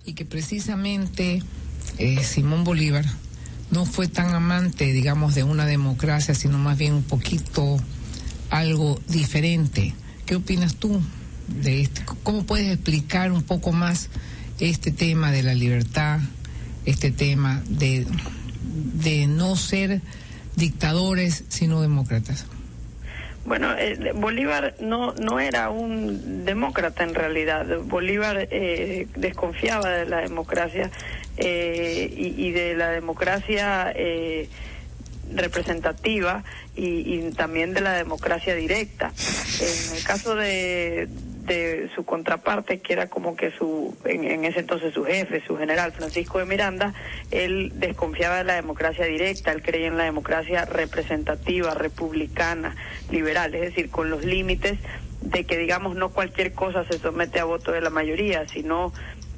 y que precisamente Simón Bolívar no fue tan amante, digamos, de una democracia, sino más bien un poquito algo diferente. ¿Qué opinas tú de esto? ¿Cómo puedes explicar un poco más este tema de la libertad, este tema de no ser dictadores, sino demócratas? Bueno, Bolívar no era un demócrata en realidad. Bolívar desconfiaba de la democracia y de la democracia representativa y también de la democracia directa. En el caso de su contraparte, que era como que en ese entonces su jefe, su general, Francisco de Miranda, él desconfiaba de la democracia directa, él creía en la democracia representativa, republicana, liberal, es decir, con los límites de que, digamos, no cualquier cosa se somete a voto de la mayoría, sino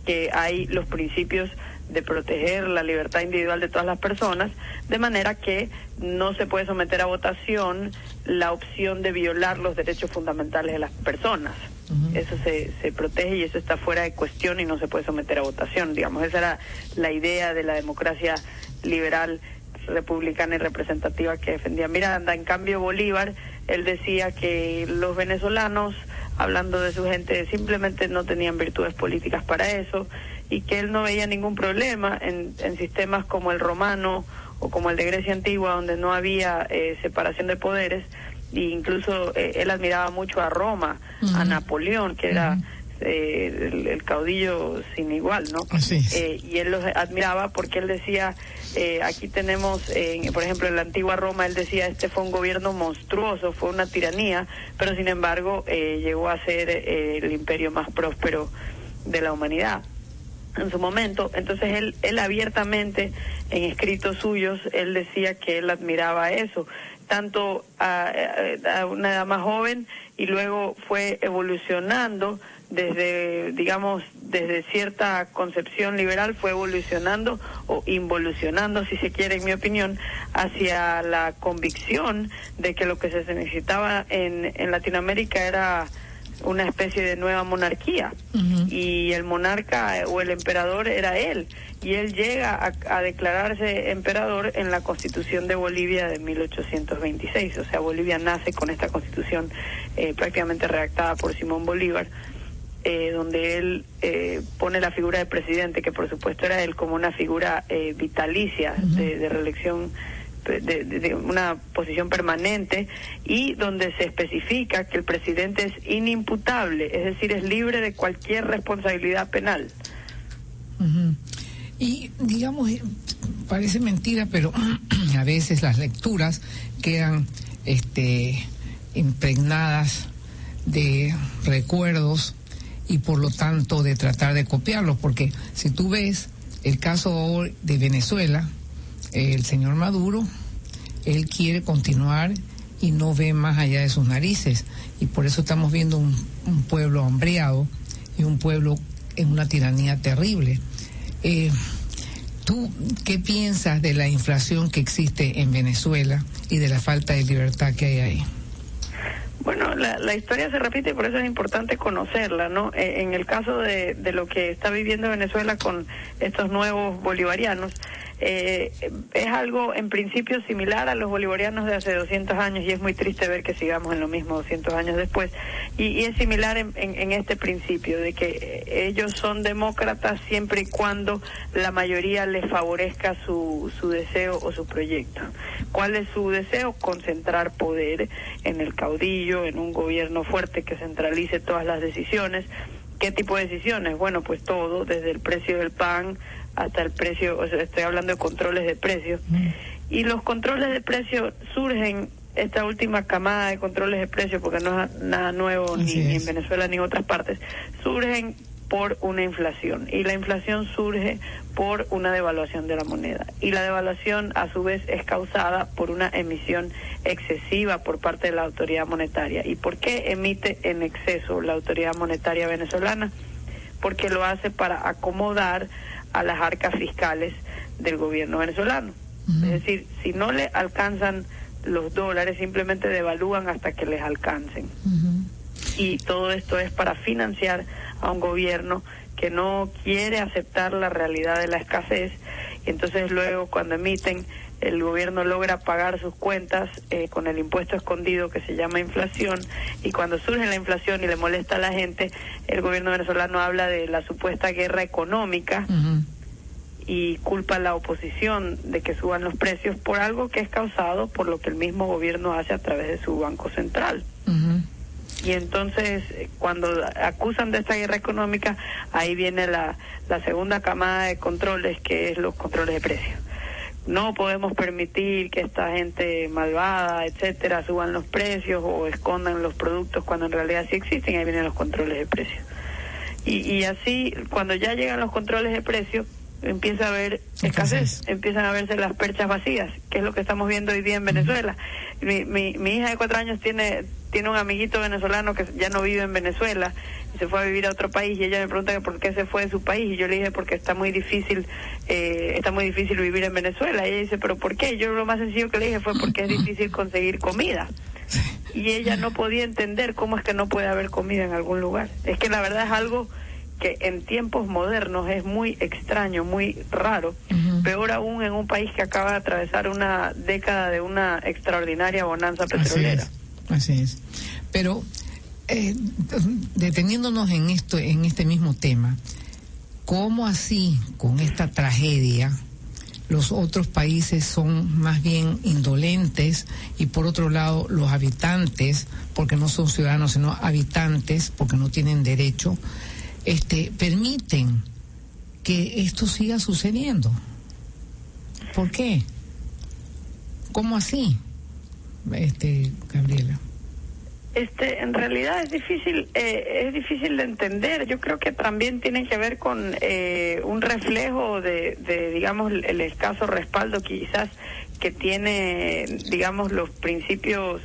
que hay los principios de proteger la libertad individual de todas las personas, de manera que no se puede someter a votación la opción de violar los derechos fundamentales de las personas. Uh-huh. Eso se protege y eso está fuera de cuestión y no se puede someter a votación. Digamos, esa era la idea de la democracia liberal, republicana y representativa que defendía Miranda. En cambio, Bolívar, él decía que los venezolanos, hablando de su gente, simplemente no tenían virtudes políticas para eso, y que él no veía ningún problema en sistemas como el romano o como el de Grecia Antigua, donde no había separación de poderes, e incluso él admiraba mucho a Roma, uh-huh, a Napoleón, que era el caudillo sin igual, ¿no? Y él los admiraba porque él decía, aquí tenemos, por ejemplo, en la antigua Roma, él decía, este fue un gobierno monstruoso, fue una tiranía, pero sin embargo llegó a ser el imperio más próspero de la humanidad en su momento. Entonces él abiertamente, en escritos suyos, él decía que él admiraba eso, tanto a una edad más joven, y luego fue evolucionando desde, digamos, desde cierta concepción liberal, fue evolucionando o involucionando, si se quiere, en mi opinión, hacia la convicción de que lo que se necesitaba en Latinoamérica era una especie de nueva monarquía, uh-huh, y el monarca o el emperador era él, y él llega a declararse emperador en la Constitución de Bolivia de 1826. O sea, Bolivia nace con esta Constitución prácticamente redactada por Simón Bolívar, donde él pone la figura de presidente, que por supuesto era él, como una figura vitalicia, uh-huh, de reelección, de una posición permanente, y donde se especifica que el presidente es inimputable, es decir, es libre de cualquier responsabilidad penal. Uh-huh. Y digamos, parece mentira, pero a veces las lecturas quedan impregnadas de recuerdos y por lo tanto de tratar de copiarlos, porque si tú ves el caso de Venezuela, el señor Maduro, él quiere continuar y no ve más allá de sus narices, y por eso estamos viendo un pueblo hambreado y un pueblo en una tiranía terrible. ¿Tú qué piensas de la inflación que existe en Venezuela y de la falta de libertad que hay ahí? Bueno, la historia se repite y por eso es importante conocerla, ¿no? En el caso de lo que está viviendo Venezuela con estos nuevos bolivarianos, es algo en principio similar a los bolivarianos de hace 200 años, y es muy triste ver que sigamos en lo mismo 200 años después, y es similar en este principio de que ellos son demócratas siempre y cuando la mayoría les favorezca su deseo o su proyecto. ¿Cuál es su deseo? Concentrar poder en el caudillo, en un gobierno fuerte que centralice todas las decisiones. ¿Qué tipo de decisiones? Bueno, pues todo, desde el precio del pan hasta el precio, o sea, estoy hablando de controles de precios. Y los controles de precios surgen, esta última camada de controles de precios, porque no es nada nuevo ni en Venezuela ni en otras partes, surgen por una inflación, y la inflación surge por una devaluación de la moneda, y la devaluación a su vez es causada por una emisión excesiva por parte de la autoridad monetaria. ¿Y por qué emite en exceso la autoridad monetaria venezolana? Porque lo hace para acomodar a las arcas fiscales del gobierno venezolano. Uh-huh. Es decir, si no le alcanzan los dólares, simplemente devalúan hasta que les alcancen. Uh-huh. Y todo esto es para financiar a un gobierno que no quiere aceptar la realidad de la escasez, y entonces luego cuando emiten, el gobierno logra pagar sus cuentas con el impuesto escondido que se llama inflación, y cuando surge la inflación y le molesta a la gente, el gobierno venezolano habla de la supuesta guerra económica y culpa a la oposición de que suban los precios por algo que es causado por lo que el mismo gobierno hace a través de su Banco Central. Y entonces, cuando acusan de esta guerra económica, ahí viene la segunda camada de controles, que es los controles de precios. No podemos permitir que esta gente malvada, etcétera, suban los precios o escondan los productos cuando en realidad sí existen. Ahí vienen los controles de precios. Y así, cuando ya llegan los controles de precios, empieza a haber escasez, empiezan a verse las perchas vacías, que es lo que estamos viendo hoy día en Venezuela. Mi hija de 4 años tiene un amiguito venezolano que ya no vive en Venezuela y se fue a vivir a otro país, y ella me pregunta que por qué se fue de su país, y yo le dije porque está muy difícil vivir en Venezuela. Y ella dice, pero ¿por qué? Yo lo más sencillo que le dije fue porque es difícil conseguir comida. Y ella no podía entender cómo es que no puede haber comida en algún lugar. Es que la verdad es algo que en tiempos modernos es muy extraño, muy raro, peor aún en un país que acaba de atravesar una década de una extraordinaria bonanza petrolera. Así es. Pero deteniéndonos en este mismo tema, ¿cómo así con esta tragedia los otros países son más bien indolentes, y por otro lado los habitantes, porque no son ciudadanos sino habitantes, porque no tienen derecho, permiten que esto siga sucediendo? ¿Por qué? ¿Cómo así, Gabriela? En realidad es difícil de entender. Yo creo que también tiene que ver con un reflejo de digamos, el escaso respaldo quizás que tiene, digamos, los principios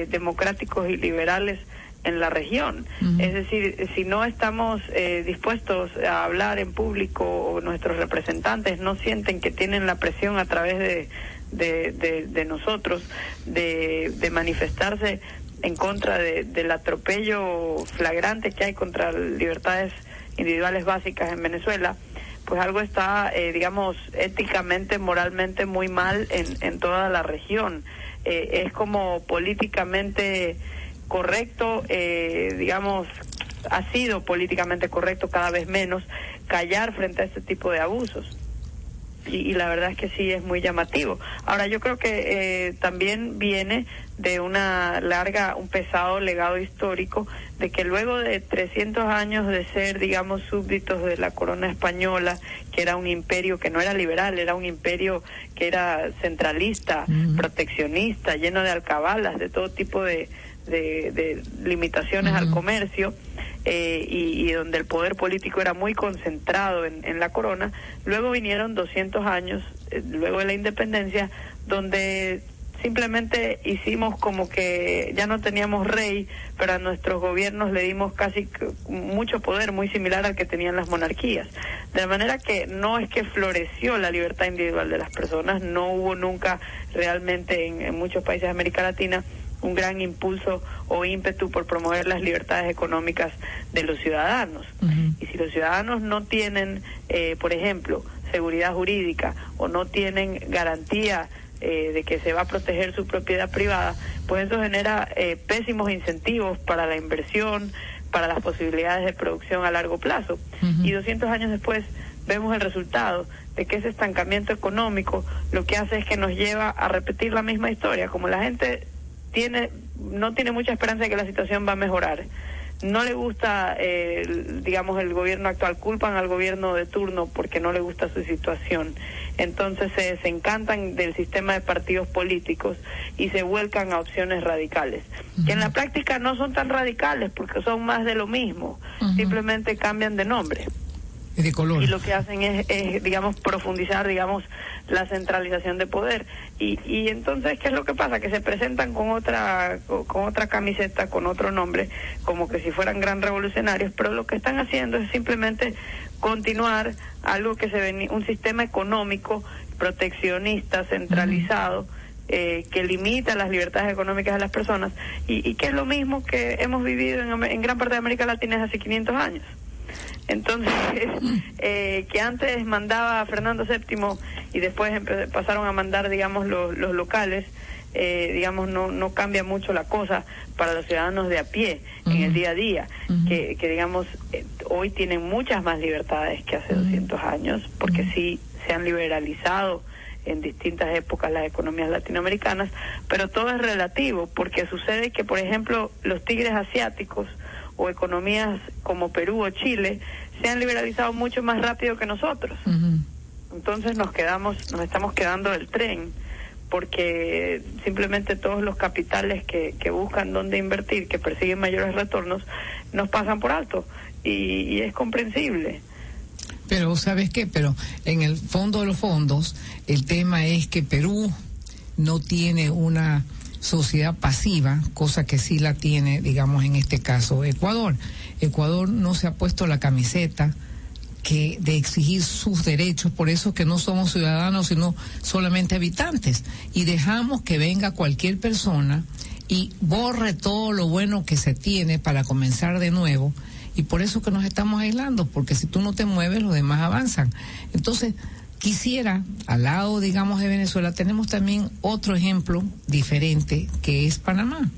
democráticos y liberales en la región. Es decir, si no estamos dispuestos a hablar en público, o nuestros representantes no sienten que tienen la presión a través de nosotros de manifestarse en contra del atropello flagrante que hay contra libertades individuales básicas en Venezuela, pues algo está, digamos, éticamente, moralmente muy mal en toda la región. Es como políticamente correcto, digamos, ha sido políticamente correcto cada vez menos callar frente a este tipo de abusos. Y la verdad es que sí, es muy llamativo. Ahora, yo creo que también viene de un pesado legado histórico, de que luego de 300 años de ser, digamos, súbditos de la corona española, que era un imperio que no era liberal, era un imperio que era centralista, proteccionista, lleno de alcabalas, de todo tipo de limitaciones al comercio, y donde el poder político era muy concentrado en la corona. Luego vinieron 200 años, luego de la independencia, donde simplemente hicimos como que ya no teníamos rey, pero a nuestros gobiernos le dimos casi mucho poder, muy similar al que tenían las monarquías. De manera que no es que floreció la libertad individual de las personas, no hubo nunca realmente en muchos países de América Latina un gran impulso o ímpetu por promover las libertades económicas de los ciudadanos. Y si los ciudadanos no tienen, por ejemplo, seguridad jurídica, o no tienen garantía de que se va a proteger su propiedad privada, pues eso genera pésimos incentivos para la inversión, para las posibilidades de producción a largo plazo. Y 200 años después vemos el resultado de que ese estancamiento económico lo que hace es que nos lleva a repetir la misma historia. Como la gente no tiene mucha esperanza de que la situación va a mejorar, no le gusta, digamos, el gobierno actual, culpan al gobierno de turno porque no le gusta su situación, entonces se encantan del sistema de partidos políticos y se vuelcan a opciones radicales, que en la práctica no son tan radicales porque son más de lo mismo, simplemente cambian de nombre. De color. Y lo que hacen es, digamos, profundizar, digamos, la centralización de poder. Y entonces, ¿qué es lo que pasa? Que se presentan con otra camiseta, con otro nombre, como que si fueran gran revolucionarios, pero lo que están haciendo es simplemente continuar algo que un sistema económico proteccionista, centralizado, que limita las libertades económicas de las personas, y que es lo mismo que hemos vivido en gran parte de América Latina desde hace 500 años. Entonces, que antes mandaba Fernando VII y después pasaron a mandar, digamos, los locales, digamos, no cambia mucho la cosa para los ciudadanos de a pie en el día a día, que digamos, hoy tienen muchas más libertades que hace 200 años, porque sí se han liberalizado en distintas épocas las economías latinoamericanas, pero todo es relativo, porque sucede que, por ejemplo, los tigres asiáticos o economías como Perú o Chile se han liberalizado mucho más rápido que nosotros. Entonces nos estamos quedando del tren, porque simplemente todos los capitales que buscan dónde invertir, que persiguen mayores retornos, nos pasan por alto, y es comprensible. Pero, ¿sabes qué? Pero en el fondo de los fondos, el tema es que Perú no tiene una sociedad pasiva, cosa que sí la tiene, digamos, en este caso Ecuador. Ecuador no se ha puesto la camiseta de exigir sus derechos, por eso que no somos ciudadanos, sino solamente habitantes, y dejamos que venga cualquier persona y borre todo lo bueno que se tiene para comenzar de nuevo. Y por eso que nos estamos aislando, porque si tú no te mueves, los demás avanzan. Entonces, quisiera, al lado, digamos, de Venezuela, tenemos también otro ejemplo diferente, que es Panamá.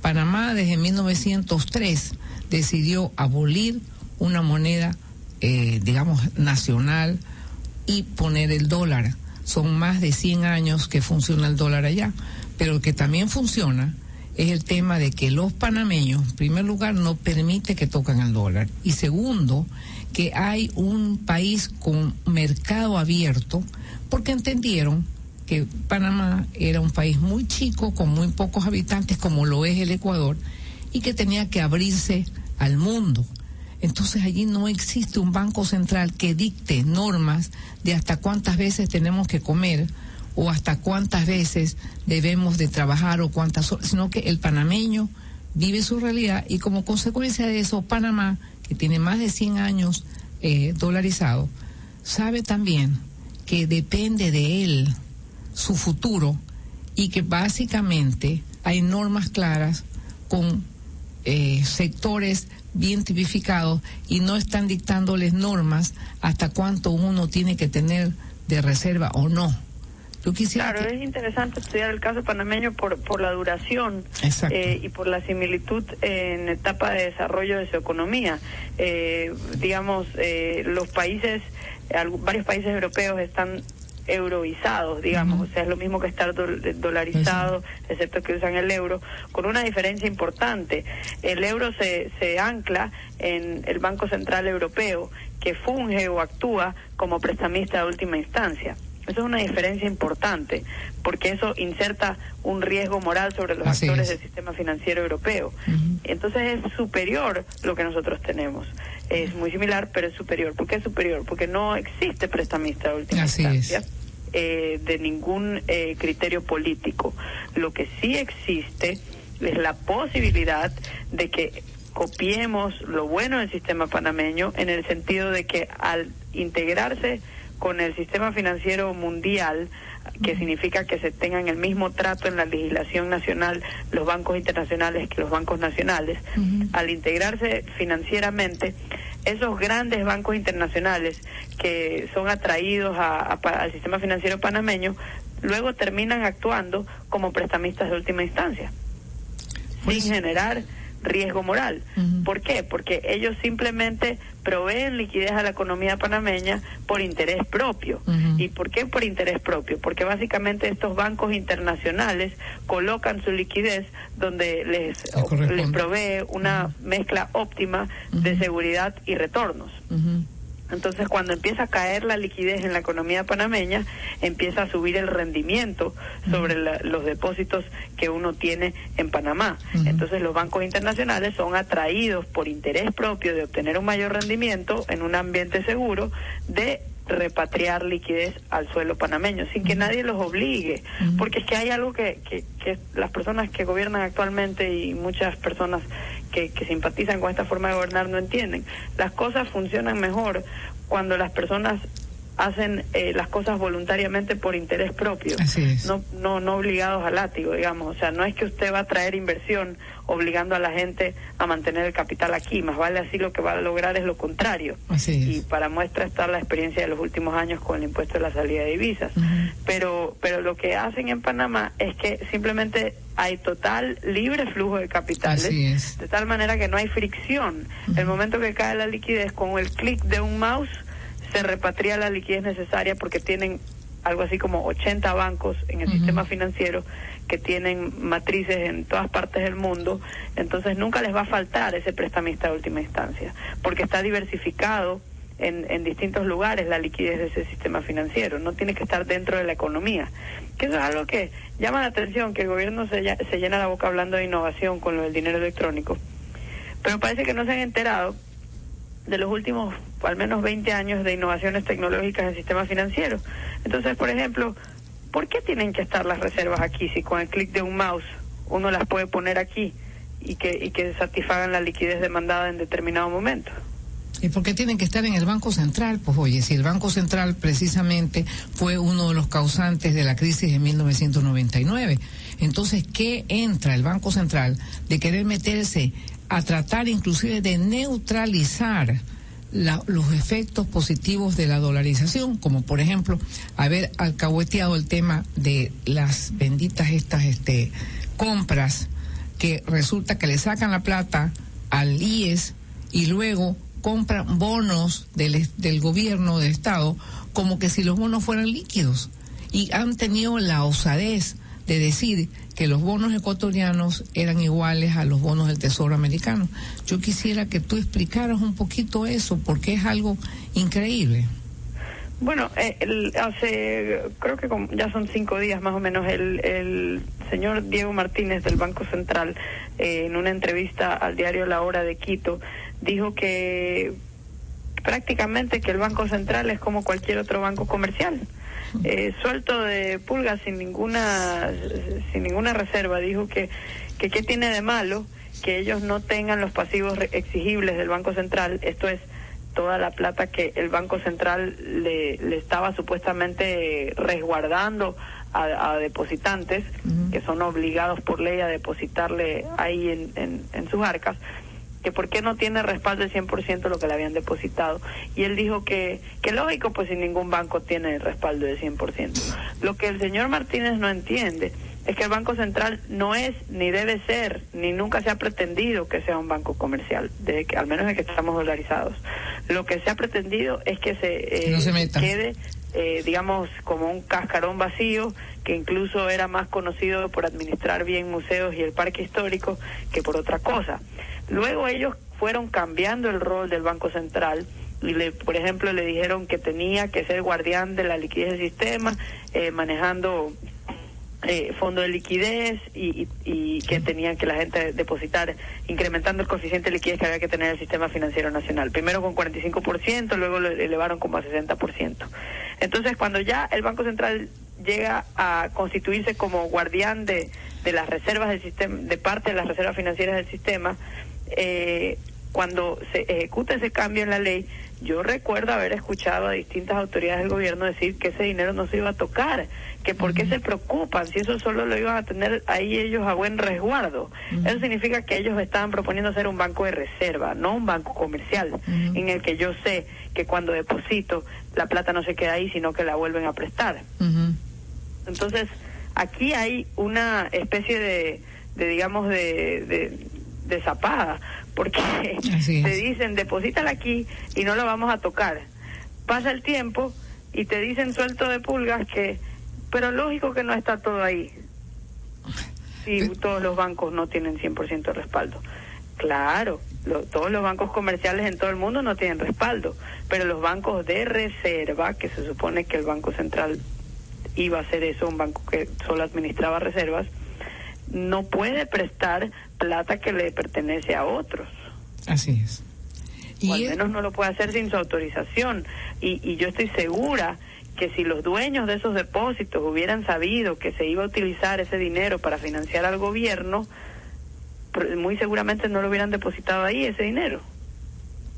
Panamá, desde 1903, decidió abolir una moneda, digamos, nacional y poner el dólar. Son más de 100 años que funciona el dólar allá, pero que también funciona es el tema de que los panameños, en primer lugar, no permite que toquen el dólar, y segundo, que hay un país con mercado abierto, porque entendieron que Panamá era un país muy chico, con muy pocos habitantes, como lo es el Ecuador, y que tenía que abrirse al mundo. Entonces allí no existe un banco central que dicte normas de hasta cuántas veces tenemos que comer, o hasta cuántas veces debemos de trabajar, o cuántas horas, sino que el panameño vive su realidad, y como consecuencia de eso, Panamá, que tiene más de 100 años dolarizado, sabe también que depende de él su futuro, y que básicamente hay normas claras con sectores bien tipificados, y no están dictándoles normas hasta cuánto uno tiene que tener de reserva o no. Claro, es interesante estudiar el caso panameño por la duración y por la similitud en etapa de desarrollo de su economía. Digamos, los países, varios países europeos están euroizados, digamos, o sea, es lo mismo que estar dolarizado, excepto que usan el euro, con una diferencia importante. El euro se ancla en el Banco Central Europeo, que funge o actúa como prestamista de última instancia. Eso es una diferencia importante, porque eso inserta un riesgo moral sobre los actores del sistema financiero europeo. Entonces es superior lo que nosotros tenemos. Es muy similar, pero es superior. ¿Por qué es superior? Porque no existe prestamista de última instancia de ningún criterio político. Lo que sí existe es la posibilidad de que copiemos lo bueno del sistema panameño, en el sentido de que al integrarse con el sistema financiero mundial, que significa que se tengan el mismo trato en la legislación nacional los bancos internacionales que los bancos nacionales, al integrarse financieramente, esos grandes bancos internacionales que son atraídos al sistema financiero panameño, luego terminan actuando como prestamistas de última instancia, sin generar riesgo moral. ¿Por qué? Porque ellos simplemente proveen liquidez a la economía panameña por interés propio. ¿Y por qué por interés propio? Porque básicamente estos bancos internacionales colocan su liquidez donde les provee una mezcla óptima de seguridad y retornos. Entonces, cuando empieza a caer la liquidez en la economía panameña, empieza a subir el rendimiento sobre los depósitos que uno tiene en Panamá. Entonces, los bancos internacionales son atraídos por interés propio de obtener un mayor rendimiento en un ambiente seguro, de repatriar liquidez al suelo panameño, sin que nadie los obligue, porque es que hay algo que las personas que gobiernan actualmente y muchas personas que simpatizan con esta forma de gobernar no entienden. Las cosas funcionan mejor cuando las personas hacen las cosas voluntariamente por interés propio, no obligados al látigo, digamos. O sea, no es que usted va a traer inversión obligando a la gente a mantener el capital aquí, más vale así lo que va a lograr es lo contrario. Y para muestra está la experiencia de los últimos años con el impuesto de la salida de divisas. Pero lo que hacen en Panamá es que simplemente hay total libre flujo de capitales, de tal manera que no hay fricción. El momento que cae la liquidez, con el clic de un mouse se repatria la liquidez necesaria, porque tienen algo así como 80 bancos en el sistema financiero que tienen matrices en todas partes del mundo. Entonces nunca les va a faltar ese prestamista de última instancia, porque está diversificado en distintos lugares la liquidez de ese sistema financiero, no tiene que estar dentro de la economía, que eso es algo que llama la atención, que el gobierno se llena la boca hablando de innovación con lo del dinero electrónico, pero parece que no se han enterado de los últimos al menos 20 años de innovaciones tecnológicas en el sistema financiero. Entonces, por ejemplo, ¿por qué tienen que estar las reservas aquí si con el clic de un mouse uno las puede poner aquí y que satisfagan la liquidez demandada en determinado momento? ¿Y por qué tienen que estar en el Banco Central? Pues oye, si el Banco Central precisamente fue uno de los causantes de la crisis de 1999, entonces, ¿qué entra el Banco Central de querer meterse a tratar inclusive de neutralizar los efectos positivos de la dolarización, como por ejemplo haber alcahueteado el tema de las benditas compras, que resulta que le sacan la plata al IES y luego compran bonos del gobierno del Estado como que si los bonos fueran líquidos, y han tenido la osadez de decir que los bonos ecuatorianos eran iguales a los bonos del Tesoro americano. Yo quisiera que tú explicaras un poquito eso, porque es algo increíble. Bueno, creo que ya son 5 días más o menos, el señor Diego Martínez del Banco Central, en una entrevista al diario La Hora de Quito, dijo que prácticamente que el Banco Central es como cualquier otro banco comercial, suelto de pulgas, sin ninguna reserva. Dijo que qué tiene de malo que ellos no tengan los pasivos exigibles del Banco Central, esto es, toda la plata que el Banco Central le estaba supuestamente resguardando a depositantes, que son obligados por ley a depositarle ahí en sus arcas, que por qué no tiene respaldo del 100% lo que le habían depositado. Y él dijo que lógico, pues si ningún banco tiene respaldo del 100%. Lo que el señor Martínez no entiende es que el Banco Central no es, ni debe ser, ni nunca se ha pretendido que sea un banco comercial, al menos de que estamos dolarizados. Lo que se ha pretendido es que se quede, digamos, como un cascarón vacío, que incluso era más conocido por administrar bien museos y el parque histórico que por otra cosa. Luego ellos fueron cambiando el rol del Banco Central y por ejemplo le dijeron que tenía que ser guardián de la liquidez del sistema, manejando fondo de liquidez y que tenían que la gente depositar, incrementando el coeficiente de liquidez que había que tener el sistema financiero nacional. Primero con 45%, luego lo elevaron como a 60%. Entonces, cuando ya el Banco Central llega a constituirse como guardián de las reservas del sistema, de parte de las reservas financieras del sistema, cuando se ejecuta ese cambio en la ley, yo recuerdo haber escuchado a distintas autoridades del gobierno decir que ese dinero no se iba a tocar, que por qué se preocupan si eso solo lo iban a tener ahí ellos a buen resguardo. Eso significa que ellos estaban proponiendo ser un banco de reserva, no un banco comercial, en el que yo sé que cuando deposito la plata no se queda ahí, sino que la vuelven a prestar. Entonces, aquí hay una especie de digamos, de zapada, porque te dicen, deposítala aquí y no la vamos a tocar. Pasa el tiempo y te dicen suelto de pulgas pero lógico que no está todo ahí. Si todos los bancos no tienen 100% de respaldo. Claro, todos los bancos comerciales en todo el mundo no tienen respaldo, pero los bancos de reserva, que se supone que el Banco Central iba a hacer eso, un banco que solo administraba reservas, no puede prestar plata que le pertenece a otros. Así es. O al menos no lo puede hacer sin su autorización. Y yo estoy segura que si los dueños de esos depósitos hubieran sabido que se iba a utilizar ese dinero para financiar al gobierno, muy seguramente no lo hubieran depositado ahí ese dinero.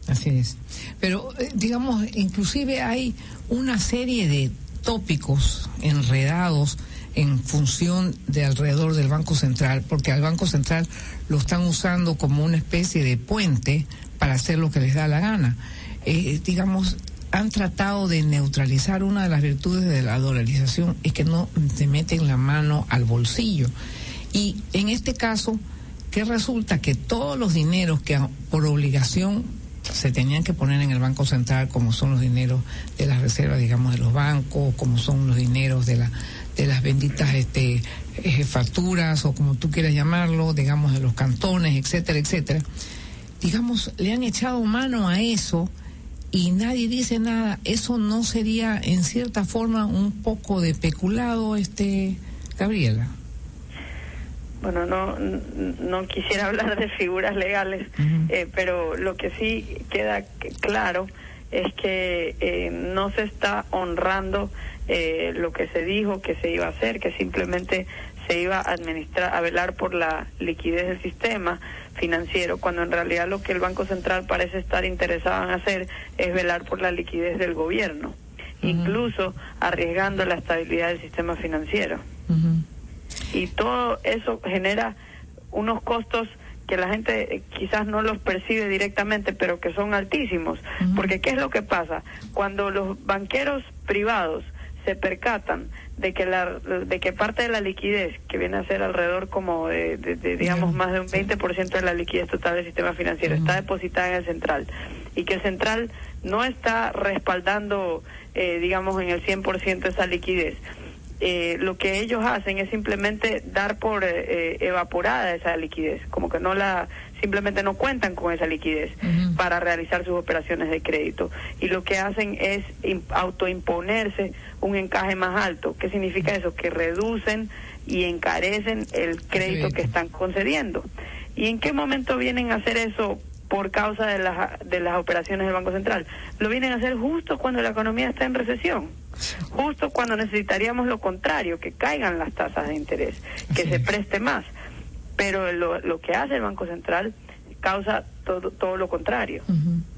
Así es. Pero, digamos, inclusive hay una serie de tópicos enredados en función de alrededor del Banco Central, porque al Banco Central lo están usando como una especie de puente para hacer lo que les da la gana. Digamos, han tratado de neutralizar una de las virtudes de la dolarización, es que no te meten la mano al bolsillo. Y en este caso, ¿qué resulta? Que todos los dineros que por obligación se tenían que poner en el Banco Central, como son los dineros de las reservas, digamos, de los bancos, como son los dineros de las benditas facturas, o como tú quieras llamarlo, digamos, de los cantones, etcétera, etcétera. Digamos, le han echado mano a eso y nadie dice nada. ¿Eso no sería, en cierta forma, un poco de peculado, Gabriela? Bueno, no quisiera hablar de figuras legales, pero lo que sí queda claro es que no se está honrando lo que se dijo que se iba a hacer, que simplemente se iba a administrar, a velar por la liquidez del sistema financiero, cuando en realidad lo que el Banco Central parece estar interesado en hacer es velar por la liquidez del gobierno, incluso arriesgando la estabilidad del sistema financiero. Y todo eso genera unos costos que la gente quizás no los percibe directamente, pero que son altísimos. Porque ¿qué es lo que pasa? Cuando los banqueros privados se percatan de que parte de la liquidez, que viene a ser alrededor como digamos más de un 20% de la liquidez total del sistema financiero, está depositada en el central, y que el central no está respaldando digamos en el 100% esa liquidez, lo que ellos hacen es simplemente dar por evaporada esa liquidez, como que simplemente no cuentan con esa liquidez para realizar sus operaciones de crédito, y lo que hacen es autoimponerse un encaje más alto. ¿Qué significa eso? Que reducen y encarecen el crédito que están concediendo. ¿Y en qué momento vienen a hacer eso por causa de las operaciones del Banco Central? Lo vienen a hacer justo cuando la economía está en recesión, justo cuando necesitaríamos lo contrario, que caigan las tasas de interés, que se preste más. Pero lo que hace el Banco Central causa todo lo contrario,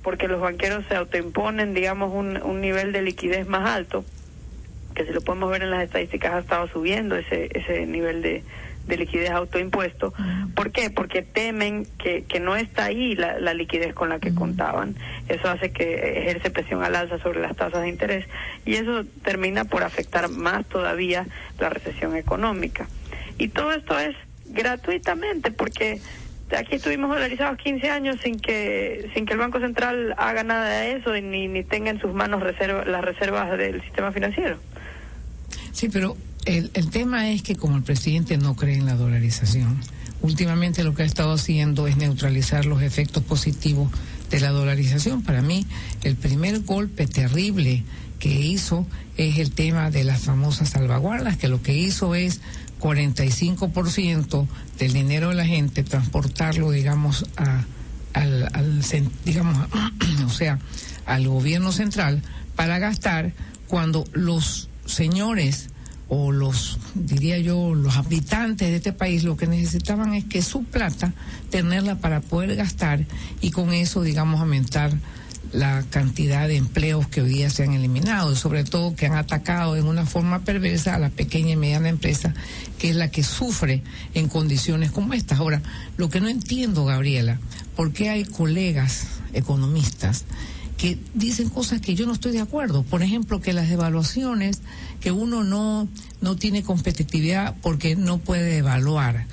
porque los banqueros se autoimponen, digamos, un nivel de liquidez más alto, que si lo podemos ver en las estadísticas ha estado subiendo ese nivel de liquidez autoimpuesto. ¿Por qué? Porque temen que no está ahí la liquidez con la que contaban. Eso hace que ejerce presión al alza sobre las tasas de interés, y eso termina por afectar más todavía la recesión económica. Y todo esto es gratuitamente, porque aquí estuvimos dolarizados 15 años sin que el Banco Central haga nada de eso, y ni tenga en sus manos las reservas del sistema financiero. Sí, pero el tema es que como el presidente no cree en la dolarización, últimamente lo que ha estado haciendo es neutralizar los efectos positivos de la dolarización. Para mí, el primer golpe terrible que hizo es el tema de las famosas salvaguardas, que lo que hizo es 45% del dinero de la gente transportarlo, digamos, al gobierno central para gastar, cuando los señores o los habitantes de este país lo que necesitaban es que su plata, tenerla para poder gastar, y con eso, digamos, aumentar la cantidad de empleos que hoy día se han eliminado, y sobre todo que han atacado en una forma perversa a la pequeña y mediana empresa, que es la que sufre en condiciones como estas. Ahora, lo que no entiendo, Gabriela, ¿por qué hay colegas economistas que dicen cosas que yo no estoy de acuerdo? Por ejemplo, que las devaluaciones, que uno no tiene competitividad porque no puede evaluar.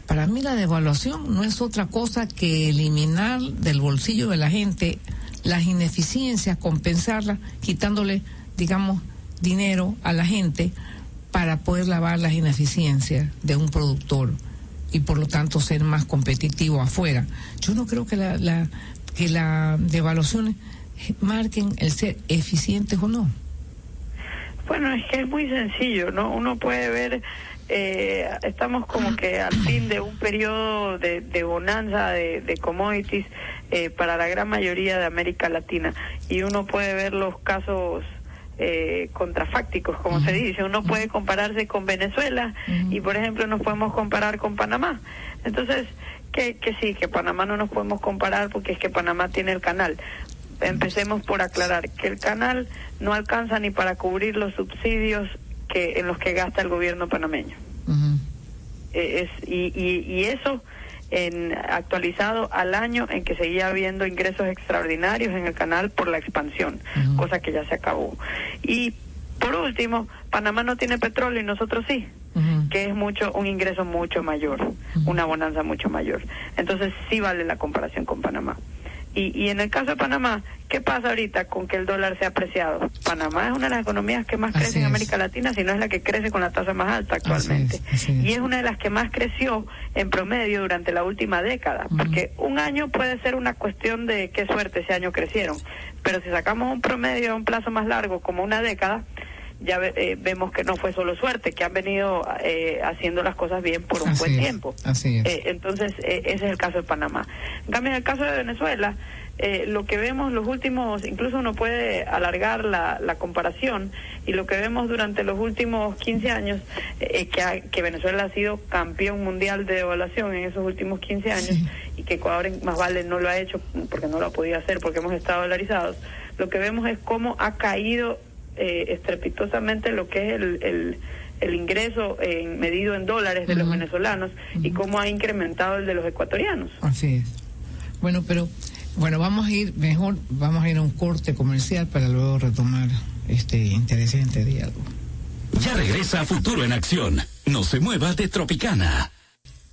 Para mí la devaluación no es otra cosa que eliminar del bolsillo de la gente las ineficiencias, compensarlas, quitándole, digamos, dinero a la gente para poder lavar las ineficiencias de un productor y por lo tanto ser más competitivo afuera. Yo no creo que la devaluaciones marquen el ser eficientes o no. Bueno, es que es muy sencillo, ¿no? Uno puede ver, estamos como que al fin de un periodo de bonanza de commodities para la gran mayoría de América Latina, y uno puede ver los casos contrafácticos, como se dice. Uno puede compararse con Venezuela y, por ejemplo, nos podemos comparar con Panamá. Entonces, que sí, que Panamá no nos podemos comparar porque es que Panamá tiene el canal. Empecemos por aclarar que el canal no alcanza ni para cubrir los subsidios en los que gasta el gobierno panameño. Y eso actualizado al año en que seguía habiendo ingresos extraordinarios en el canal por la expansión, cosa que ya se acabó. Y por último, Panamá no tiene petróleo y nosotros sí, que es un ingreso mucho mayor, una bonanza mucho mayor. Entonces sí vale la comparación con Panamá. Y en el caso de Panamá, ¿qué pasa ahorita con que el dólar se ha apreciado? Panamá es una de las economías que más crece en América Latina, si no es la que crece con la tasa más alta actualmente. Así es. Y es una de las que más creció en promedio durante la última década, porque un año puede ser una cuestión de qué suerte ese año crecieron, pero si sacamos un promedio a un plazo más largo, como una década, ya vemos que no fue solo suerte, que han venido haciendo las cosas bien por un buen tiempo. Así es. Entonces, ese es el caso de Panamá. En cambio, en el caso de Venezuela, lo que vemos los últimos, incluso uno puede alargar la comparación, y lo que vemos durante los últimos 15 años, que Venezuela ha sido campeón mundial de devaluación en esos últimos 15 años, y que Ecuador más vale no lo ha hecho porque no lo ha podido hacer, porque hemos estado dolarizados. Lo que vemos es cómo ha caído estrepitosamente lo que es el ingreso medido en dólares de los venezolanos, y cómo ha incrementado el de los ecuatorianos. Así es. Bueno, vamos a ir a un corte comercial para luego retomar este interesante diálogo. Ya regresa Futuro en Acción. No se mueva de Tropicana.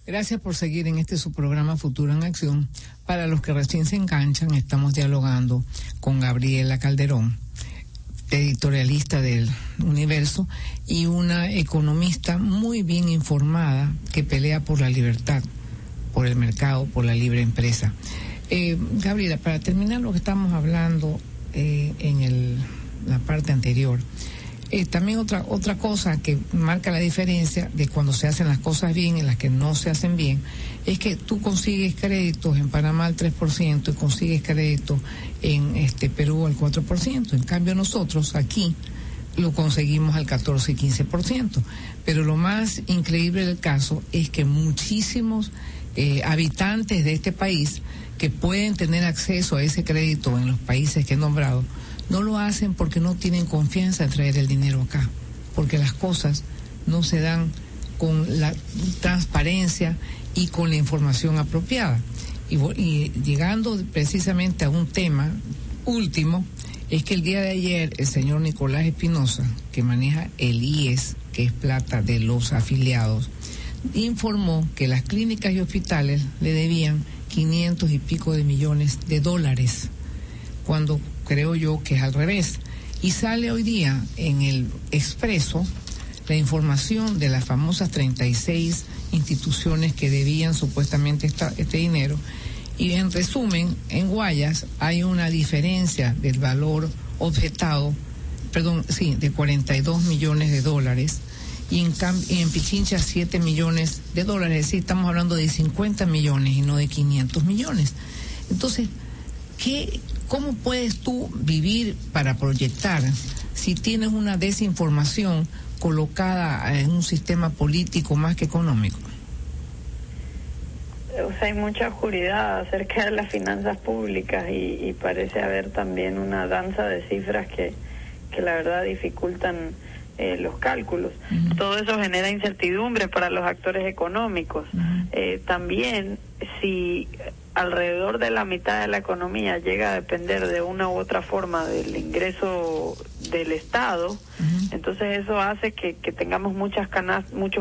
Gracias por seguir en su programa Futuro en Acción. Para los que recién se enganchan, estamos dialogando con Gabriela Calderón, editorialista del Universo y una economista muy bien informada que pelea por la libertad, por el mercado, por la libre empresa. Gabriela, para terminar lo que estamos hablando en la parte anterior, también otra cosa que marca la diferencia de cuando se hacen las cosas bien y las que no se hacen bien, es que tú consigues créditos en Panamá al 3% y consigues créditos en Perú al 4%. En cambio nosotros aquí lo conseguimos al 14 y 15%. Pero lo más increíble del caso es que muchísimos habitantes de este país que pueden tener acceso a ese crédito en los países que he nombrado, no lo hacen porque no tienen confianza en traer el dinero acá, porque las cosas no se dan con la transparencia y con la información apropiada. Y llegando precisamente a un tema último, es que el día de ayer el señor Nicolás Espinosa, que maneja el IES, que es plata de los afiliados, informó que las clínicas y hospitales le debían 500 y pico de millones de dólares, cuando creo yo que es al revés. Y sale hoy día en el Expreso la información de las famosas 36 instituciones que debían supuestamente este dinero, y en resumen, en Guayas hay una diferencia del valor objetado, de 42 millones de dólares, y en Pichincha 7 millones de dólares, es decir, estamos hablando de 50 millones y no de 500 millones. Entonces, ¿cómo puedes tú vivir para proyectar si tienes una desinformación colocada en un sistema político más que económico? O sea, hay mucha oscuridad acerca de las finanzas públicas y parece haber también una danza de cifras que la verdad dificultan los cálculos. Todo eso genera incertidumbre para los actores económicos. También, si alrededor de la mitad de la economía llega a depender de una u otra forma del ingreso del Estado, entonces eso hace que tengamos muchos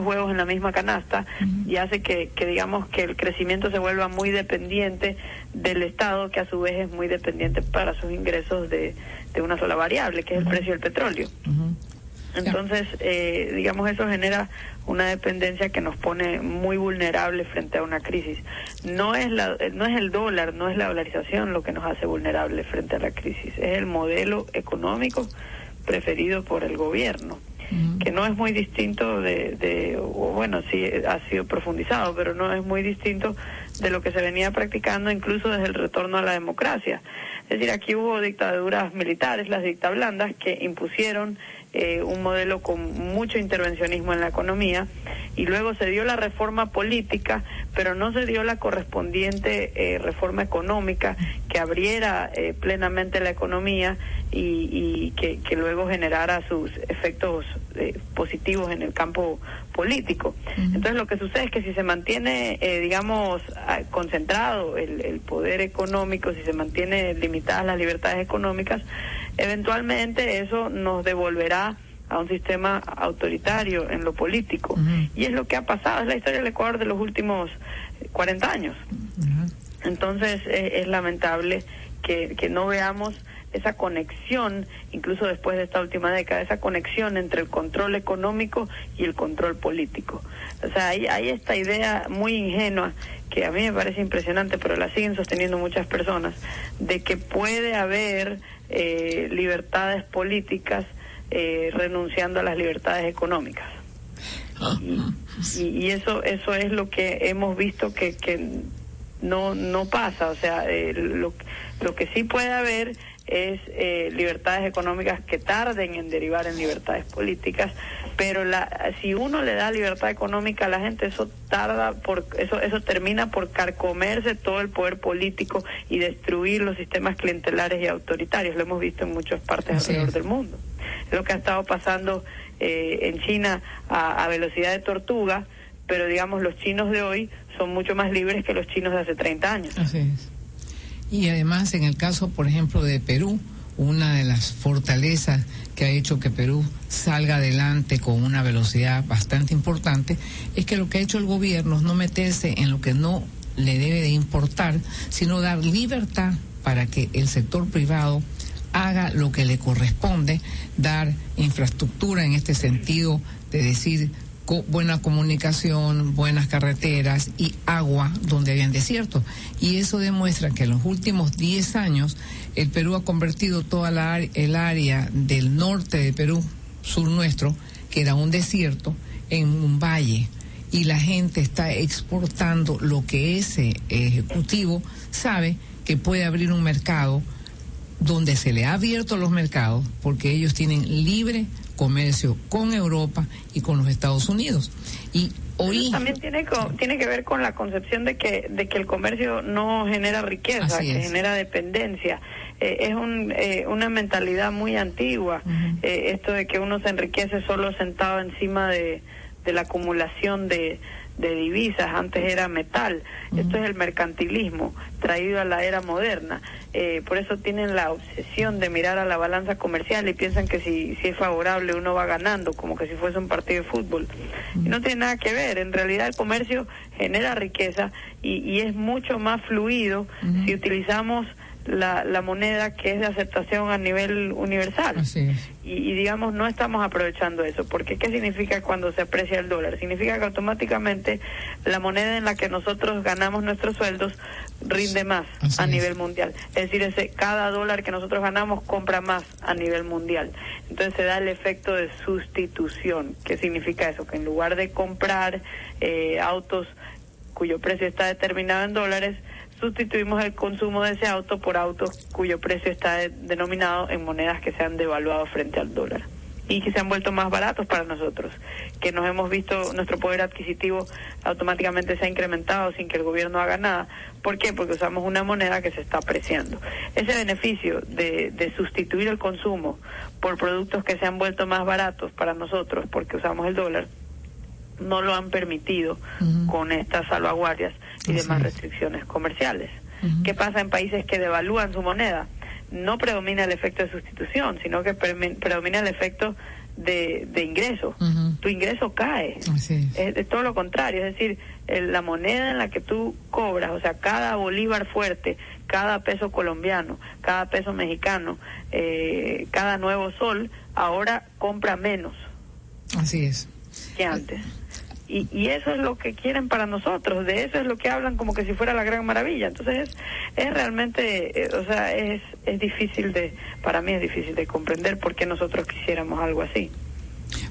huevos en la misma canasta, y hace que digamos que el crecimiento se vuelva muy dependiente del Estado, que a su vez es muy dependiente para sus ingresos de una sola variable, que es el precio del petróleo. Entonces, digamos, eso genera una dependencia que nos pone muy vulnerables frente a una crisis. No es el dólar, no es la dolarización lo que nos hace vulnerables frente a la crisis, es el modelo económico preferido por el gobierno, que no es muy distinto bueno, sí ha sido profundizado, pero no es muy distinto de lo que se venía practicando incluso desde el retorno a la democracia. Es decir, aquí hubo dictaduras militares, las dictablandas, que impusieron un modelo con mucho intervencionismo en la economía, y luego se dio la reforma política pero no se dio la correspondiente reforma económica que abriera plenamente la economía y que luego generara sus efectos positivos en el campo político. Entonces lo que sucede es que si se mantiene, digamos, concentrado el poder económico, si se mantiene limitadas las libertades económicas, eventualmente eso nos devolverá a un sistema autoritario en lo político. Y es lo que ha pasado, es la historia del Ecuador de los últimos 40 años. Entonces es lamentable que no veamos esa conexión, incluso después de esta última década, esa conexión entre el control económico y el control político. O sea, hay esta idea muy ingenua, que a mí me parece impresionante, pero la siguen sosteniendo muchas personas, de que puede haber libertades políticas renunciando a las libertades económicas. Y eso es lo que hemos visto que no pasa. O sea, lo que sí puede haber es libertades económicas que tarden en derivar en libertades políticas, pero si uno le da libertad económica a la gente, eso termina por carcomerse todo el poder político y destruir los sistemas clientelares y autoritarios. Lo hemos visto en muchas partes alrededor del mundo. Es lo que ha estado pasando en China a velocidad de tortuga, pero digamos los chinos de hoy son mucho más libres que los chinos de hace 30 años. Así es. Y además, en el caso, por ejemplo, de Perú, una de las fortalezas que ha hecho que Perú salga adelante con una velocidad bastante importante es que lo que ha hecho el gobierno es no meterse en lo que no le debe de importar, sino dar libertad para que el sector privado haga lo que le corresponde, dar infraestructura en este sentido de decir buena comunicación, buenas carreteras y agua donde habían desiertos. Y eso demuestra que en los últimos 10 años el Perú ha convertido toda el área del norte de Perú, sur nuestro, que era un desierto, en un valle. Y la gente está exportando lo que ese ejecutivo sabe que puede abrir un mercado donde se le ha abierto los mercados porque ellos tienen libre comercio con Europa y con los Estados Unidos. Y hoy también tiene que ver con la concepción de que el comercio no genera riqueza, que genera dependencia. Es una mentalidad muy antigua, esto de que uno se enriquece solo sentado encima de la acumulación de divisas. Antes era metal. Esto es el mercantilismo traído a la era moderna. Por eso tienen la obsesión de mirar a la balanza comercial y piensan que si es favorable uno va ganando, como que si fuese un partido de fútbol. Y no tiene nada que ver. En realidad el comercio genera riqueza y es mucho más fluido si utilizamos la moneda que es de aceptación a nivel universal. Así es. Y digamos, no estamos aprovechando eso, porque ¿qué significa cuando se aprecia el dólar? Significa que automáticamente la moneda en la que nosotros ganamos nuestros sueldos rinde más a nivel mundial. Es decir, cada dólar que nosotros ganamos compra más a nivel mundial. Entonces se da el efecto de sustitución. ¿Qué significa eso? Que en lugar de comprar autos cuyo precio está determinado en dólares, sustituimos el consumo de ese auto por autos cuyo precio está denominado en monedas que se han devaluado frente al dólar y que se han vuelto más baratos para nosotros, que nos hemos visto, nuestro poder adquisitivo automáticamente se ha incrementado sin que el gobierno haga nada. ¿Por qué? Porque usamos una moneda que se está apreciando. Ese beneficio de sustituir el consumo por productos que se han vuelto más baratos para nosotros porque usamos el dólar, no lo han permitido con estas salvaguardias y demás restricciones comerciales. ¿Qué pasa en países que devalúan su moneda? No predomina el efecto de sustitución, sino que predomina el efecto de ingreso. Tu ingreso cae. Es todo lo contrario, es decir, la moneda en la que tú cobras, o sea, cada bolívar fuerte, cada peso colombiano, cada peso mexicano, cada nuevo sol, ahora compra menos. Así es. Que antes. Y eso es lo que quieren para nosotros, de eso es lo que hablan como que si fuera la gran maravilla. Entonces es realmente, o sea, es difícil para mí es difícil de comprender por qué nosotros quisiéramos algo así.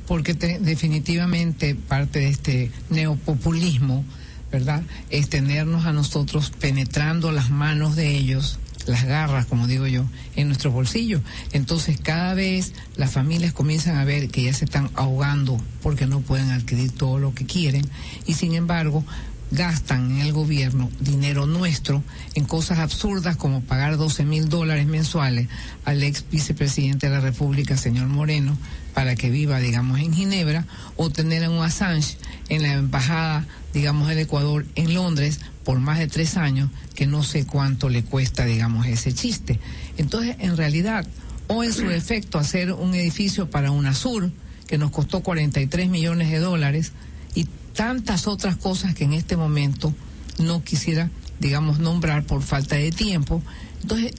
Porque definitivamente parte de este neopopulismo, ¿verdad?, es tenernos a nosotros penetrando las manos de ellos, las garras, como digo yo, en nuestro bolsillo. Entonces cada vez las familias comienzan a ver que ya se están ahogando porque no pueden adquirir todo lo que quieren y sin embargo gastan en el gobierno dinero nuestro en cosas absurdas como pagar $12,000 mensuales al ex vicepresidente de la República, señor Moreno, para que viva, digamos, en Ginebra, o tener a un Assange en la embajada, digamos, del Ecuador en Londres por más de 3 años, que no sé cuánto le cuesta, digamos, ese chiste. Entonces, en realidad, o en su defecto, hacer un edificio para UNASUR, que nos costó $43 millones, y tantas otras cosas que en este momento no quisiera, digamos, nombrar por falta de tiempo. Entonces,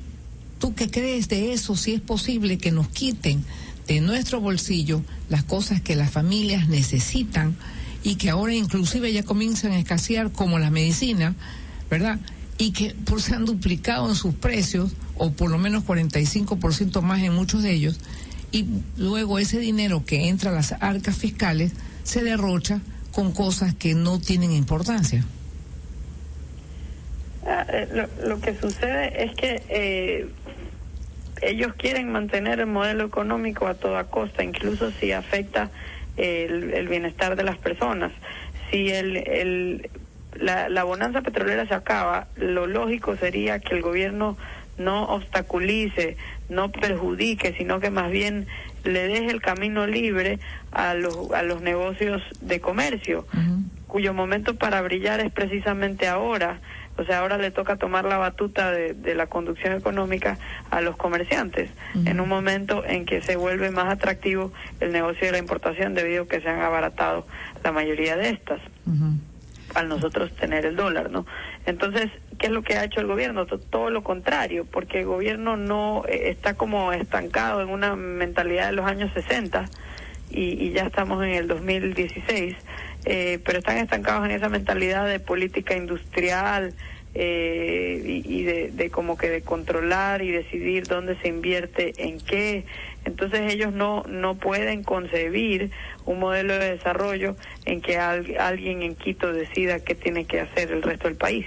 ¿tú qué crees de eso? Si es posible que nos quiten de nuestro bolsillo las cosas que las familias necesitan y que ahora inclusive ya comienzan a escasear, como la medicina, ¿verdad? Y que se han duplicado en sus precios, o por lo menos 45% más en muchos de ellos, y luego ese dinero que entra a las arcas fiscales se derrocha con cosas que no tienen importancia. Lo que sucede es que ellos quieren mantener el modelo económico a toda costa, incluso si afecta el bienestar de las personas. Si la bonanza petrolera se acaba, lo lógico sería que el gobierno no obstaculice, no perjudique, sino que más bien le deje el camino libre a los negocios de comercio, cuyo momento para brillar es precisamente ahora. O sea, ahora le toca tomar la batuta de la conducción económica a los comerciantes, en un momento en que se vuelve más atractivo el negocio de la importación, debido a que se han abaratado la mayoría de estas, al nosotros tener el dólar, ¿no? Entonces, ¿qué es lo que ha hecho el gobierno? Todo lo contrario, porque el gobierno no está como estancado en una mentalidad de los años 60, y ya estamos en el 2016, pero están estancados en esa mentalidad de política industrial, y de como que de controlar y decidir dónde se invierte en qué. Entonces ellos no pueden concebir un modelo de desarrollo en que alguien en Quito decida qué tiene que hacer el resto del país.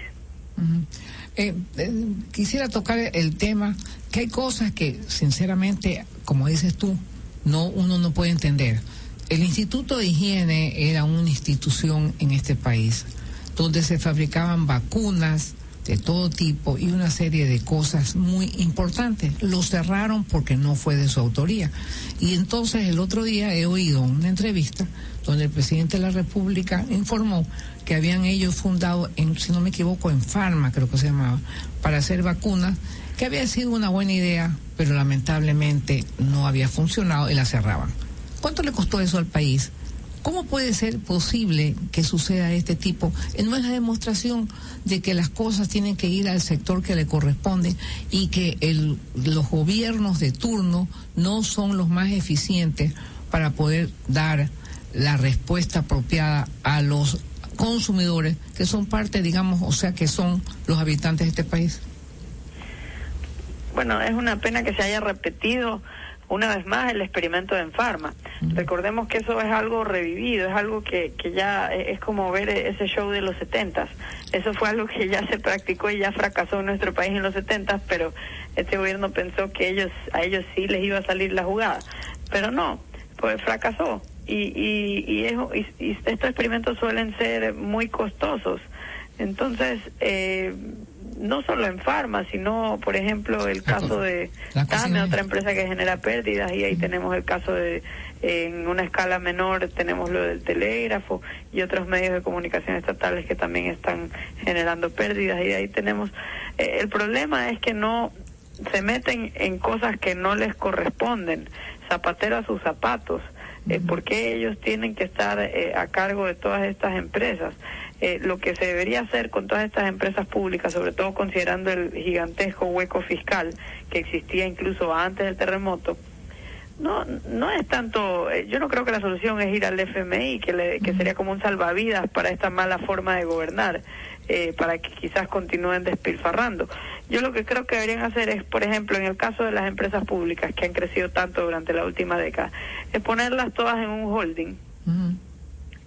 Quisiera tocar el tema que hay cosas que sinceramente, como dices tú, uno no puede entender. El Instituto de Higiene era una institución en este país donde se fabricaban vacunas de todo tipo y una serie de cosas muy importantes. Lo cerraron porque no fue de su autoría. Y entonces el otro día he oído una entrevista donde el presidente de la República informó que habían ellos fundado, si no me equivoco, en Pharma, creo que se llamaba, para hacer vacunas, que había sido una buena idea, pero lamentablemente no había funcionado y la cerraban. ¿Cuánto le costó eso al país? ¿Cómo puede ser posible que suceda este tipo? No es la demostración de que las cosas tienen que ir al sector que le corresponde y que los gobiernos de turno no son los más eficientes para poder dar la respuesta apropiada a los consumidores, que son parte, digamos, o sea, que son los habitantes de este país. Bueno, es una pena que se haya repetido una vez más el experimento de Pharma. Recordemos que eso es algo revivido, es algo que ya es como ver ese show de los 70s. Eso fue algo que ya se practicó y ya fracasó en nuestro país en los 70s, pero este gobierno pensó que a ellos sí les iba a salir la jugada, pero no, pues fracasó. Y estos experimentos suelen ser muy costosos. Entonces, no solo en Pharma, sino, por ejemplo, el caso de TAME, otra empresa que genera pérdidas, y ahí tenemos el caso de, en una escala menor, tenemos lo del telégrafo y otros medios de comunicación estatales que también están generando pérdidas, y ahí tenemos... el problema es que no se meten en cosas que no les corresponden, zapatero a sus zapatos. ¿Por qué ellos tienen que estar a cargo de todas estas empresas? Lo que se debería hacer con todas estas empresas públicas, sobre todo considerando el gigantesco hueco fiscal que existía incluso antes del terremoto, no es tanto, yo no creo que la solución es ir al FMI, que sería como un salvavidas para esta mala forma de gobernar, para que quizás continúen despilfarrando. Yo lo que creo que deberían hacer es, por ejemplo, en el caso de las empresas públicas que han crecido tanto durante la última década, es ponerlas todas en un holding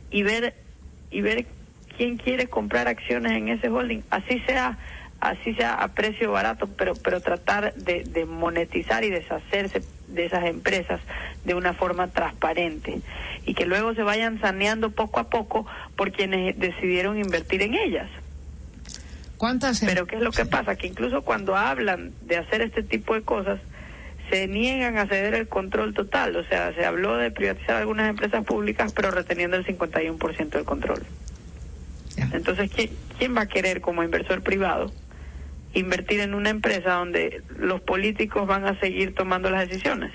y ver quién quiere comprar acciones en ese holding, así sea a precio barato, pero tratar de monetizar y deshacerse de esas empresas de una forma transparente. y que luego se vayan saneando poco a poco por quienes decidieron invertir en ellas. Pero ¿qué es lo que pasa? Que incluso cuando hablan de hacer este tipo de cosas, se niegan a ceder el control total. O sea, se habló de privatizar algunas empresas públicas, pero reteniendo el 51% del control. Entonces, ¿quién va a querer como inversor privado invertir en una empresa donde los políticos van a seguir tomando las decisiones?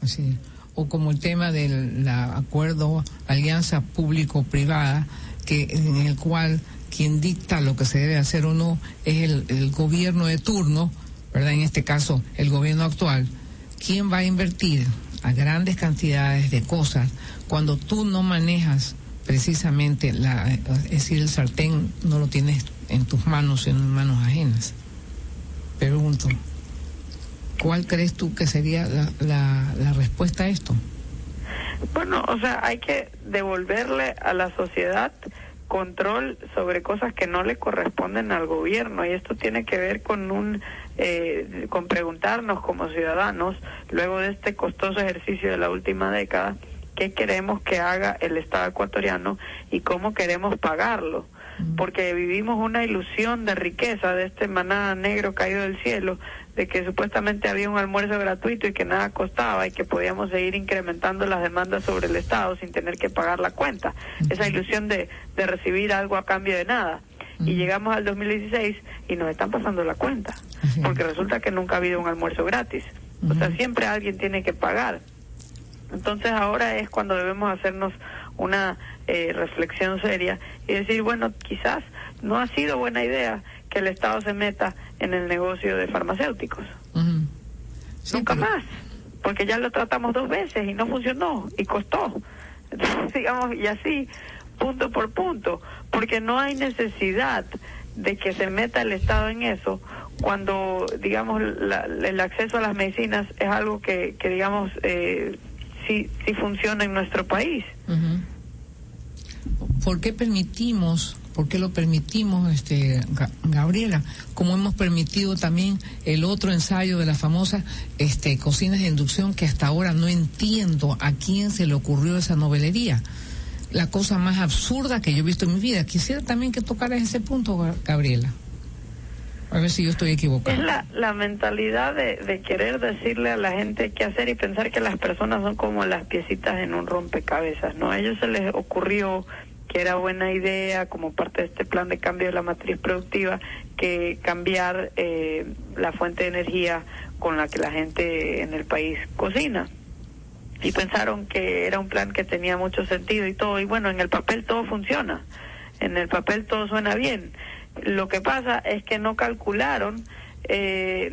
Sí. O como el tema del acuerdo, alianza público-privada, en el cual quien dicta lo que se debe hacer o no es el gobierno de turno, ¿verdad? En este caso, el gobierno actual. ¿Quién va a invertir a grandes cantidades de cosas cuando tú no manejas precisamente es decir, el sartén no lo tienes en tus manos, sino en manos ajenas? Pregunto, ¿cuál crees tú que sería la respuesta a esto? Bueno, o sea, hay que devolverle a la sociedad control sobre cosas que no le corresponden al gobierno, y esto tiene que ver con con preguntarnos como ciudadanos, luego de este costoso ejercicio de la última década, qué queremos que haga el Estado ecuatoriano y cómo queremos pagarlo, porque vivimos una ilusión de riqueza, de este maná negro caído del cielo, de que supuestamente había un almuerzo gratuito y que nada costaba y que podíamos seguir incrementando las demandas sobre el Estado sin tener que pagar la cuenta. Esa ilusión de recibir algo a cambio de nada. Y llegamos al 2016 y nos están pasando la cuenta, porque resulta que nunca ha habido un almuerzo gratis. O sea, siempre alguien tiene que pagar. Entonces ahora es cuando debemos hacernos una reflexión seria y decir, bueno, quizás no ha sido buena idea que el Estado se meta en el negocio de farmacéuticos. Sí, nunca más, porque ya lo tratamos 2 veces y no funcionó y costó. Entonces, digamos, y así, punto por punto, porque no hay necesidad de que se meta el Estado en eso cuando, digamos, el acceso a las medicinas es algo que digamos, sí funciona en nuestro país. ¿Por qué lo permitimos, Gabriela? Como hemos permitido también el otro ensayo de las famosas cocinas de inducción, que hasta ahora no entiendo a quién se le ocurrió esa novelería. La cosa más absurda que yo he visto en mi vida. Quisiera también que tocaras ese punto, Gabriela. A ver si yo estoy equivocada. Es la mentalidad de querer decirle a la gente qué hacer y pensar que las personas son como las piecitas en un rompecabezas, ¿no? A ellos se les ocurrió que era buena idea, como parte de este plan de cambio de la matriz productiva, que cambiar la fuente de energía con la que la gente en el país cocina. Y pensaron que era un plan que tenía mucho sentido y todo, y bueno, en el papel todo funciona, en el papel todo suena bien. Lo que pasa es que no calcularon que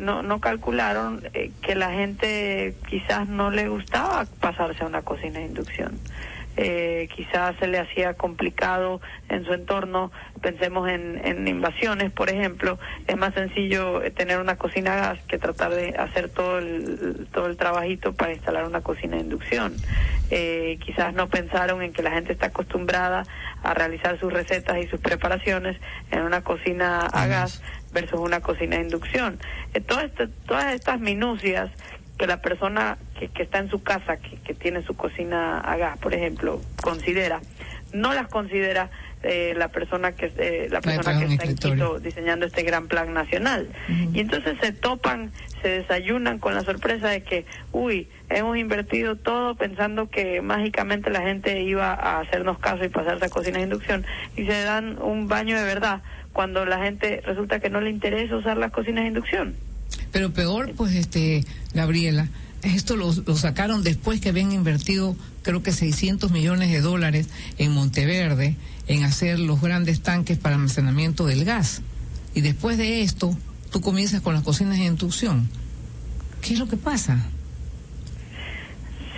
la gente quizás no le gustaba pasarse a una cocina de inducción. Quizás se le hacía complicado en su entorno. Pensemos en invasiones, por ejemplo. Es más sencillo tener una cocina a gas que tratar de hacer todo el trabajito para instalar una cocina de inducción. Quizás no pensaron en que la gente está acostumbrada a realizar sus recetas y sus preparaciones en una cocina a gas versus una cocina de inducción. Todas estas minucias que la persona que está en su casa, que tiene su cocina a gas, por ejemplo, no las considera la persona que está en Quito diseñando este gran plan nacional. Y entonces se desayunan con la sorpresa de que, hemos invertido todo pensando que mágicamente la gente iba a hacernos caso y pasarse a cocina de inducción, y se dan un baño de verdad cuando la gente resulta que no le interesa usar las cocinas de inducción. Pero peor, pues, Gabriela, esto lo sacaron después que habían invertido, creo que $600 millones en Monteverde, en hacer los grandes tanques para almacenamiento del gas. Y después de esto, tú comienzas con las cocinas de inducción. ¿Qué es lo que pasa?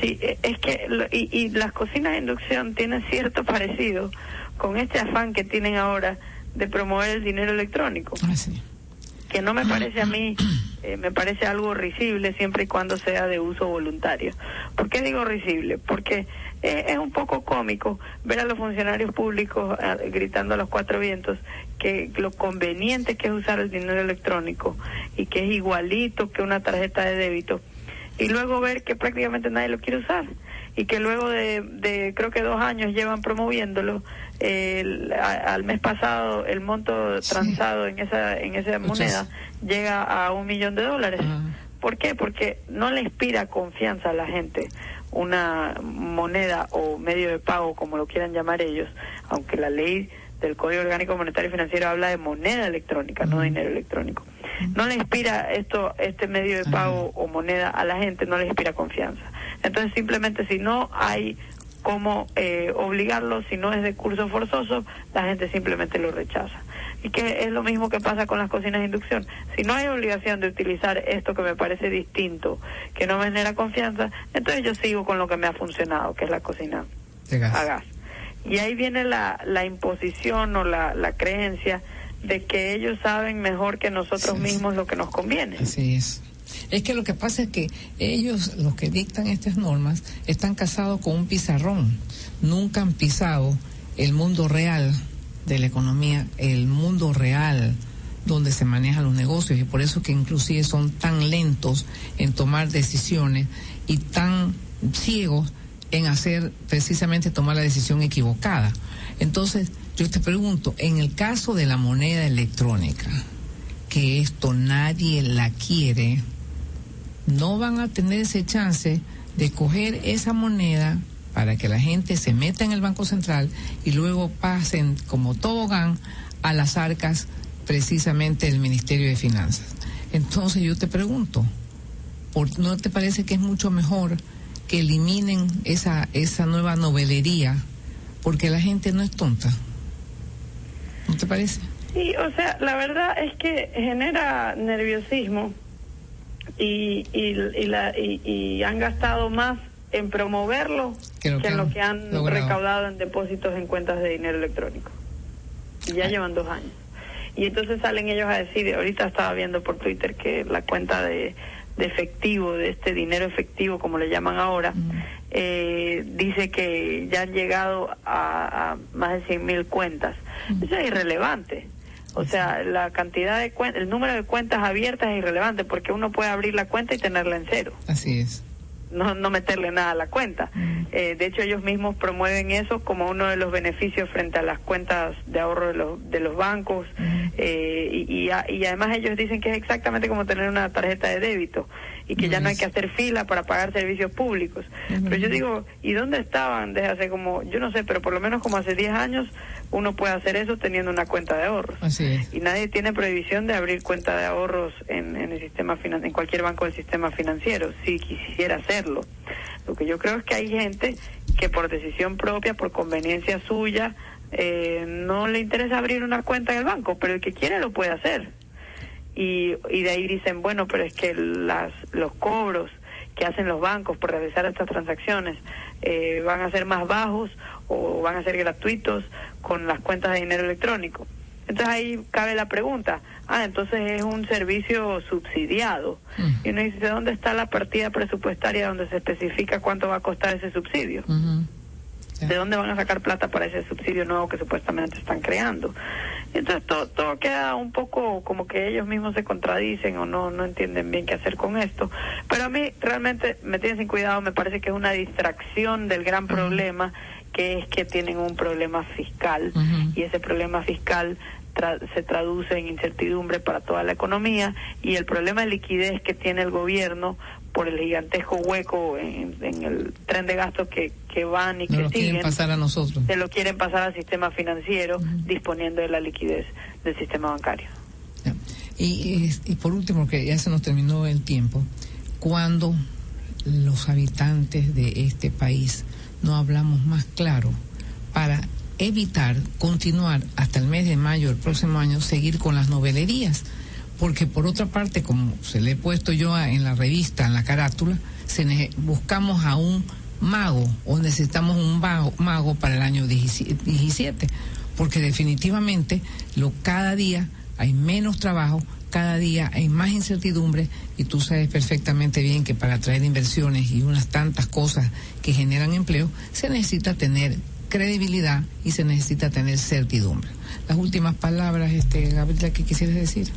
Sí, es que y las cocinas de inducción tienen cierto parecido con este afán que tienen ahora de promover el dinero electrónico. Sí. Que no me parece a mí, me parece algo risible siempre y cuando sea de uso voluntario. ¿Por qué digo risible? Porque es un poco cómico ver a los funcionarios públicos gritando a los 4 vientos que lo conveniente que es usar el dinero electrónico y que es igualito que una tarjeta de débito, y luego ver que prácticamente nadie lo quiere usar y que luego de creo que 2 años llevan promoviéndolo, al mes pasado el monto transado en esa moneda llega a $1 millón. ¿Por qué? Porque no le inspira confianza a la gente una moneda o medio de pago, como lo quieran llamar ellos, aunque la ley del Código Orgánico Monetario y Financiero habla de moneda electrónica, no dinero electrónico. No le inspira este medio de pago o moneda a la gente, no le inspira confianza. Entonces simplemente, si no hay cómo obligarlo, si no es de curso forzoso, la gente simplemente lo rechaza. Y que es lo mismo que pasa con las cocinas de inducción. Si no hay obligación de utilizar esto que me parece distinto, que no me genera confianza, entonces yo sigo con lo que me ha funcionado, que es la cocina a gas. Y ahí viene la imposición o la creencia de que ellos saben mejor que nosotros mismos lo que nos conviene. Así es. Es que lo que pasa es que ellos, los que dictan estas normas, están casados con un pizarrón. Nunca han pisado el mundo real de la economía, el mundo real donde se manejan los negocios, y por eso que inclusive son tan lentos en tomar decisiones y tan ciegos en hacer precisamente tomar la decisión equivocada. Entonces, yo te pregunto, en el caso de la moneda electrónica, que esto nadie la quiere, no van a tener ese chance de coger esa moneda para que la gente se meta en el Banco Central y luego pasen como tobogán a las arcas precisamente del Ministerio de Finanzas. Entonces yo te pregunto, ¿no te parece que es mucho mejor que eliminen esa nueva novelería? Porque la gente no es tonta. ¿No te parece? Sí, o sea, la verdad es que genera nerviosismo y han gastado más en promoverlo que en lo que han recaudado en depósitos en cuentas de dinero electrónico. Y ya llevan 2 años. Y entonces salen ellos a decir, ahorita estaba viendo por Twitter que la cuenta de efectivo, de este dinero efectivo, como le llaman ahora, dice que ya han llegado a más de 100,000 cuentas. Eso es irrelevante. O sea, la cantidad de cuentas, el número de cuentas abiertas es irrelevante, porque uno puede abrir la cuenta y tenerla en cero. Así es. No meterle nada a la cuenta. De hecho, ellos mismos promueven eso como uno de los beneficios frente a las cuentas de ahorro de los bancos, y además ellos dicen que es exactamente como tener una tarjeta de débito y que ya no hay que hacer fila para pagar servicios públicos. Pero yo digo, ¿y dónde estaban desde hace como, yo no sé, pero por lo menos como hace 10 años uno puede hacer eso teniendo una cuenta de ahorros? Así es. Y nadie tiene prohibición de abrir cuenta de ahorros en el sistema en cualquier banco del sistema financiero, si quisiera hacerlo. Lo que yo creo es que hay gente que por decisión propia, por conveniencia suya, no le interesa abrir una cuenta en el banco, pero el que quiere lo puede hacer. Y de ahí dicen, bueno, pero es que los cobros que hacen los bancos por realizar estas transacciones van a ser más bajos o van a ser gratuitos con las cuentas de dinero electrónico. Entonces ahí cabe la pregunta, entonces es un servicio subsidiado. Y uno dice, ¿dónde está la partida presupuestaria donde se especifica cuánto va a costar ese subsidio? ¿De dónde van a sacar plata para ese subsidio nuevo que supuestamente están creando? Entonces todo queda un poco como que ellos mismos se contradicen o no entienden bien qué hacer con esto. Pero a mí realmente me tienen sin cuidado, me parece que es una distracción del gran problema, que es que tienen un problema fiscal, y ese problema fiscal se traduce en incertidumbre para toda la economía, y el problema de liquidez que tiene el gobierno por el gigantesco hueco en el tren de gastos que van y que siguen, quieren pasar a nosotros. Se lo quieren pasar al sistema financiero, disponiendo de la liquidez del sistema bancario. Y por último, que ya se nos terminó el tiempo, cuando los habitantes de este país no hablamos más claro para evitar continuar hasta el mes de mayo del próximo año, seguir con las novelerías? Porque por otra parte, como se le he puesto yo en la revista, en la carátula, buscamos a un mago, o necesitamos un mago para el año 17, porque definitivamente cada día hay menos trabajo, cada día hay más incertidumbre, y tú sabes perfectamente bien que para atraer inversiones y unas tantas cosas que generan empleo, se necesita tener credibilidad y se necesita tener certidumbre. Las últimas palabras, Gabriela, ¿qué quisieras decir?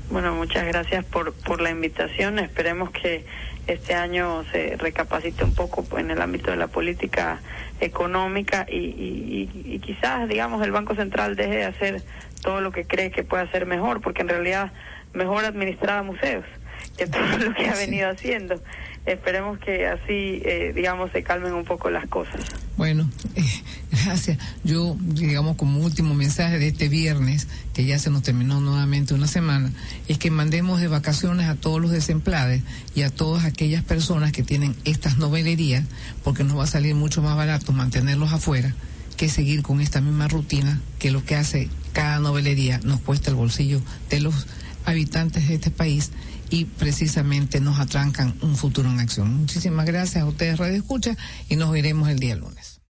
Bueno, muchas gracias por la invitación. Esperemos que este año se recapacite un poco en el ámbito de la política económica y quizás, digamos, el Banco Central deje de hacer todo lo que cree que puede hacer mejor, porque en realidad mejor administrar museos que todo lo que ha venido haciendo. Esperemos que así, digamos, se calmen un poco las cosas. Bueno, gracias. Yo, digamos, como último mensaje de este viernes, que ya se nos terminó nuevamente una semana, es que mandemos de vacaciones a todos los desempleados y a todas aquellas personas que tienen estas novelerías, porque nos va a salir mucho más barato mantenerlos afuera que seguir con esta misma rutina, que lo que hace cada novelería nos cuesta el bolsillo de los habitantes de este país y precisamente nos atrancan un futuro en acción. Muchísimas gracias a ustedes, Radio Escucha, y nos veremos el día lunes.